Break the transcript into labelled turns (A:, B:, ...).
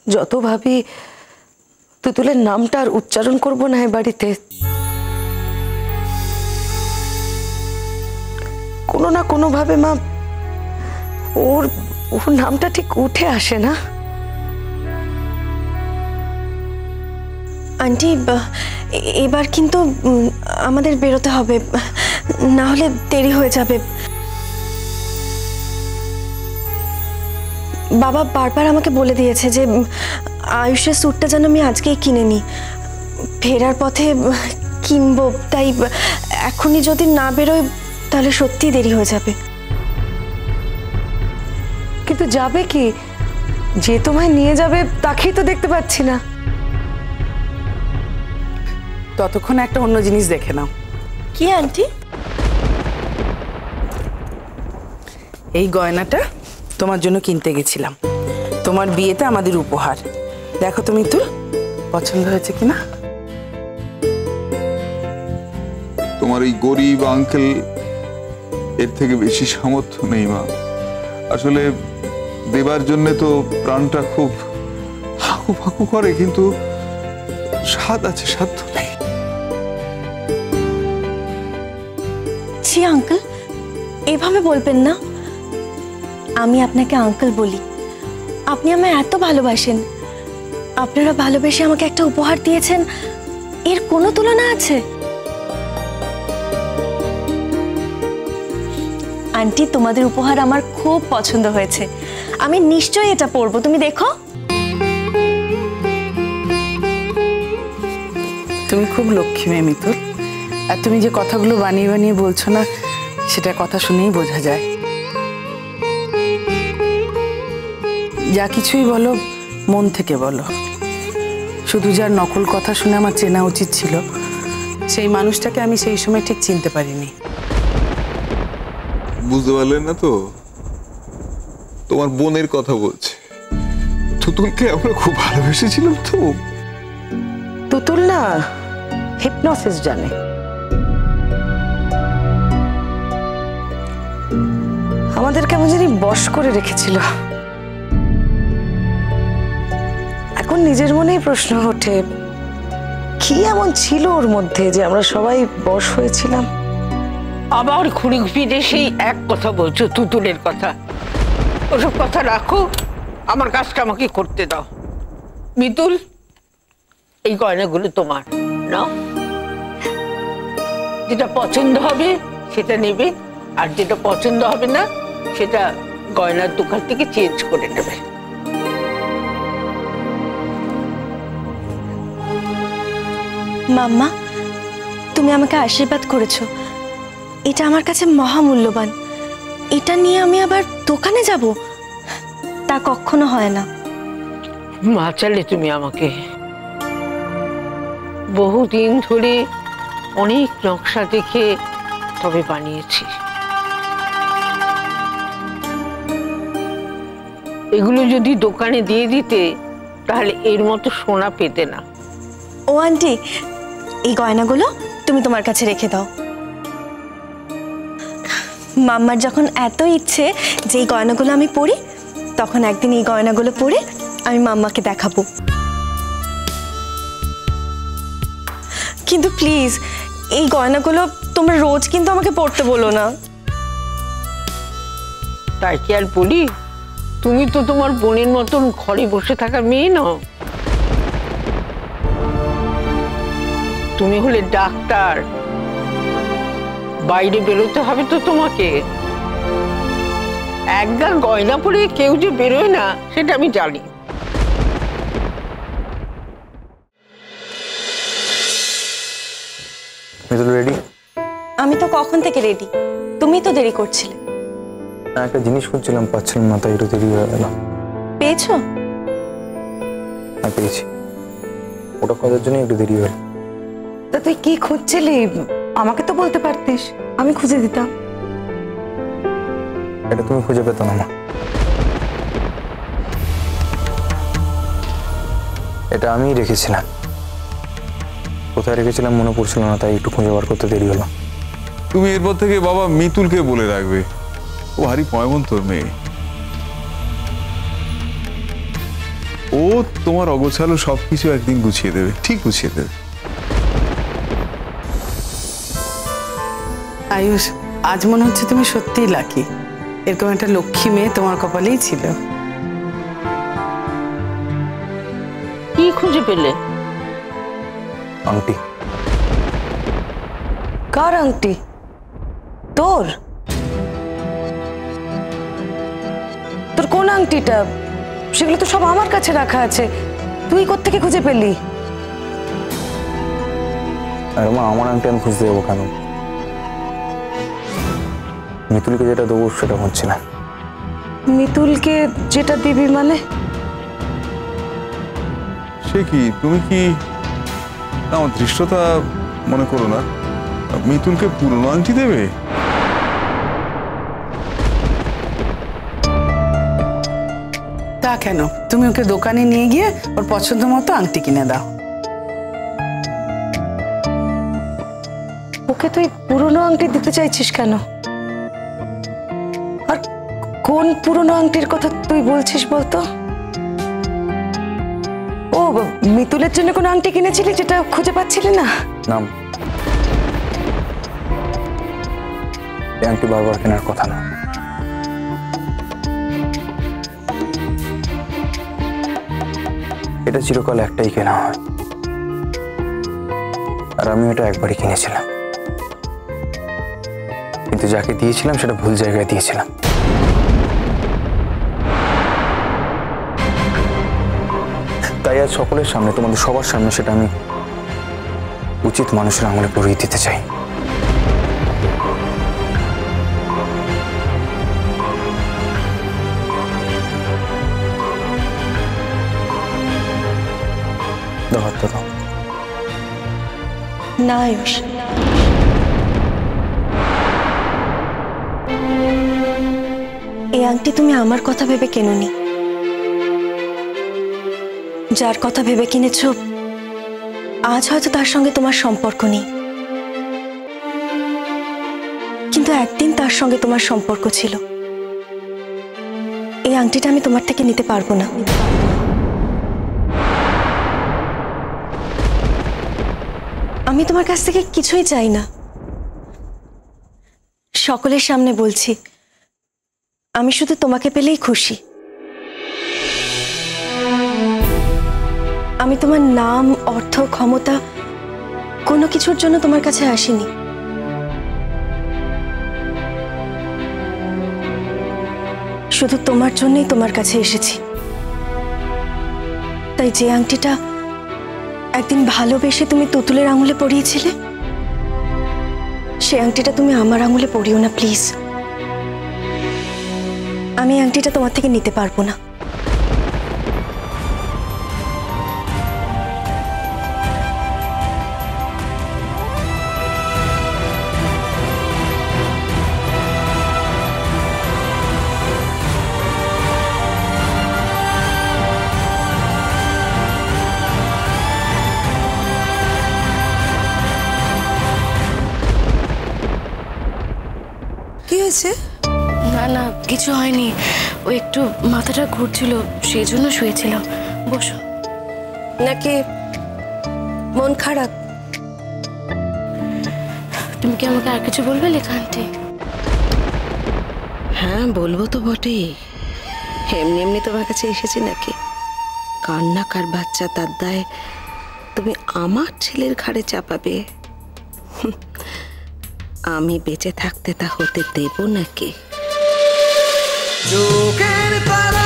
A: যত ভাবি তুতুলের নামটা আর উচ্চারণ করব না এ বাড়িতে, কোনো না কোনো ভাবে মা ওর ওর নামটা ঠিক উঠে আসে না।
B: আন্টি, এবার কিন্তু আমাদের বেরোতে হবে, না হলে দেরি হয়ে যাবে। বাবা বারবার আমাকে বলে দিয়েছে যে আয়ুষের স্যুটটা যেন আমি আজকেই কিনে নিই, ফেরার পথে কিনবো। তাই এখনই যদি না বেরোয় তাহলে সত্যিই দেরি হয়ে যাবে।
A: কিন্তু যাবে কি? যে তোমায় নিয়ে যাবে তাকেই তো দেখতে পাচ্ছি না।
C: ততক্ষণ একটা অন্য জিনিস দেখে নাও।
B: কি আন্টি?
C: এই গয়নাটা তোমার জন্য কিনতে গেছিলাম, তোমার বিয়েতে আমাদের উপহার। দেখো তুমি তো পছন্দ হয়েছে কিনা।
D: তোমার এই গরিব আঙ্কেল এর থেকে বেশি সামর্থ্য নেই মা। আসলে দেবার জন্য তো প্রাণটা খুব হাঁকু ফাঁকু করে, কিন্তু স্বাদ আছে, সাধ্য নেই।
B: ছি আঙ্কেল, এভাবে বলবেন না। আমি আপনাকে আঙ্কেল বলি, আপনি আমায় এত ভালোবাসেন। আপনারা ভালোবেসে আমাকে একটা উপহার দিয়েছেন, এর কোনো তুলনা আছে? আন্টি, তোমাদের উপহার আমার খুব পছন্দ হয়েছে, আমি নিশ্চয়ই এটা পরবো, তুমি দেখো।
C: তুমি খুব লক্ষ্মী মেয়ে মিতুল, আর তুমি যে কথাগুলো বানিয়ে বানিয়ে বলছো না, সেটা কথা শুনেই বোঝা যায়। যা কিছুই বলো মন থেকে বলো। শুধু যার নকল কথা শুনে আমার চেনা উচিত ছিল, সেই মানুষটাকে আমি সেই সময় ঠিক চিনতে পারিনি।
D: বুঝতে পারলেন না তো? তোমার বোনের কথা বলছে। তুতুলকে আমরা খুব ভালোবেসেছিলাম তো।
A: তুতুল না হিপনোসিস জানে। আমাদের কেমন জানি বশ করে রেখেছিল। এখন নিজের মনেই প্রশ্ন ওঠে, কি এমন ছিল ওর মধ্যে যে আমরা সবাই বশ হয়েছিলাম?
E: আবার ঘুরে ফিরে সেই এক কথা বলছো, তুতুলের কথা। ওসব কথা রাখো, আমার কাজটা আমাকে করতে দাও। মিতুল, এই গয়নাগুলো তোমার নাও। যেটা পছন্দ হবে সেটা নেবে, আর যেটা পছন্দ হবে না সেটা গয়নার দোকান থেকে চেঞ্জ করে নেবে।
B: মাম্মা, তুমি আমাকে আশীর্বাদ করেছো, এটা আমার কাছে মহামূল্যবান। এটা নিয়ে আমি আবার দোকানে যাব? তা কখনো হয় না।
E: বাঁচালে তুমি আমাকে। বহুদিন ধরে অনেক নকশা দেখে তবে বানিয়েছি। এগুলো যদি দোকানে দিয়ে দিতে তাহলে এর মতো সোনা পেতে না।
B: ও আন্টি, এই গয়নাগুলো তুমি তোমার কাছে রেখে দাও। মাম্মার যখন এত ইচ্ছে যে এই গয়নাগুলো আমি পরি, তখন একদিন এই গয়নাগুলো পরে আমি মাম্মাকে দেখাবো। কিন্তু প্লিজ, এই গয়নাগুলো তোমরা রোজ কিন্তু আমাকে পরতে বলো না।
E: তাই কি আর বলি? তুমি তো তোমার বোনের মতন ঘরে বসে থাকা মেয়ে নও। তুমি হলে ডাক্তার, বাইরে বেরোতে হবে তো তোমাকে। একগা গয়না পরে কেউ যে বেরোয় না সেটা আমি জানি।
F: রেডি?
B: আমি তো কখন থেকে রেডি, তুমি তো দেরি করছিলে।
F: একটা জিনিস খুঁজছিলাম, পাচ্ছিলাম না, তাই একটু দেরি হয়ে গেল।
B: পেয়েছো?
F: হ্যাঁ পেয়েছি, ওটা খোঁজার জন্য একটু দেরি হলো।
A: তা তুই কি খুঁজছিলি? আমাকে তো বলতে পারতিস, আমি খুঁজে দিতাম।
F: এটা তুমি খুঁজে পেতো না মা, এটা আমি রেখেছিলাম। কোথায় রেখেছিলাম মনে পড়ছিল না, তাই একটু খুঁজে বার করতে দেরি হলো।
D: তুমি এরপর থেকে বাবা মিতুলকে বলে রাখবে, ও ভারী পয়মন্তর মেয়ে। ও ও তোমার অগোছালো সবকিছু একদিন গুছিয়ে দেবে, ঠিক গুছিয়ে দেবে।
C: আয়ুষ, আজ মনে হচ্ছে তুমি সত্যিই লাকি। এরকম একটা লক্ষ্মী মেয়ে তোমার কপালেই ছিল।
E: কি খুঁজে পেলে?
F: আংটি।
A: কার আংটি? তোর? তোর কোন আংটিটা? সেগুলো তো সব আমার কাছে রাখা আছে, তুই কোত্থেকে খুঁজে পেলি?
F: আর মা, আমার আংটি আমি খুঁজতে যাবো কেন? মিতুলকে যেটা দেবো সেটা হচ্ছে না।
A: মিতুলকে যেটা দিবি মানে?
D: সে কি, তুমি কি আমার ধৃষ্টতা মনে করো না? মিতুলকে পুরনো আংটি দেবে?
C: তা কেন? তুমি ওকে দোকানে নিয়ে গিয়ে ওর পছন্দ মতো আংটি কিনে দাও।
A: ওকে তুই পুরনো আংটি দিতে চাইছিস কেন? আর কোন পুরনো আংটির কথা তুই বলছিস বলতো? ও, মিতুলের জন্য কোন আংটি কিনেছিলি যেটা খুঁজে পাচ্ছিলি না?
F: নাম এই আংটি বারবার কেনার কথা না। এটা চিরকাল একটাই কেনা হয়, আর আমি এটা একবারই কিনেছিলাম, কিন্তু যাকে দিয়েছিলাম সেটা ভুল জায়গায় দিয়েছিলাম। তাই আজ সকলের সামনে, তোমাদের সবার সামনে সেটা আমি উচিত মানুষের আঙুলে পরিয়ে দিতে চাই। হাতটা দাও।
B: না আয়ুষ, এই আংটি তুমি আমার কথা ভেবে কেনোনি। যার কথা ভেবে কিনেছো আজ হয়তো তার সঙ্গে তোমার সম্পর্ক নেই, কিন্তু একদিন তার সঙ্গে তোমার সম্পর্ক ছিল। এই আংটিটা আমি তোমার থেকে নিতে পারবো না। আমি তোমার কাছ থেকে কিছুই চাই না। সকলের সামনে বলছি, আমি শুধু তোমাকে পেলেই খুশি। আমি তোমার নাম, অর্থ, ক্ষমতা কোনো কিছুর জন্য তোমার কাছে আসিনি। শুধু তোমার জন্যই তোমার কাছে এসেছি। তাই যে আংটিটা একদিন ভালোবেসে তুমি তুতুলের আঙুলে পরিয়েছিলে, সেই আংটিটা তুমি আমার আঙুলে পরিও না প্লিজ। আমি আংটিটা তোমার থেকে নিতে পারবো না।
A: কি হয়েছে?
G: না না, কিছু হয়নি। ও একটু মাথাটা ঘুরছিল, সেই জন্য শুয়েছিলাম। বসো।
A: নাকি মন খারাপ?
G: তুমি কি আমাকে আর কিছু বলবে লেখা আন্টি?
H: হ্যাঁ, বলবো তো বটেই। এমনি এমনি তোমার কাছে এসেছি নাকি? কান্নাকার বাচ্চা, তার দায় তুমি আমার ছেলের ঘাড়ে চাপাবে? আমি বেঁচে থাকতে তা হতে দেব নাকি?
I: চোখের তারা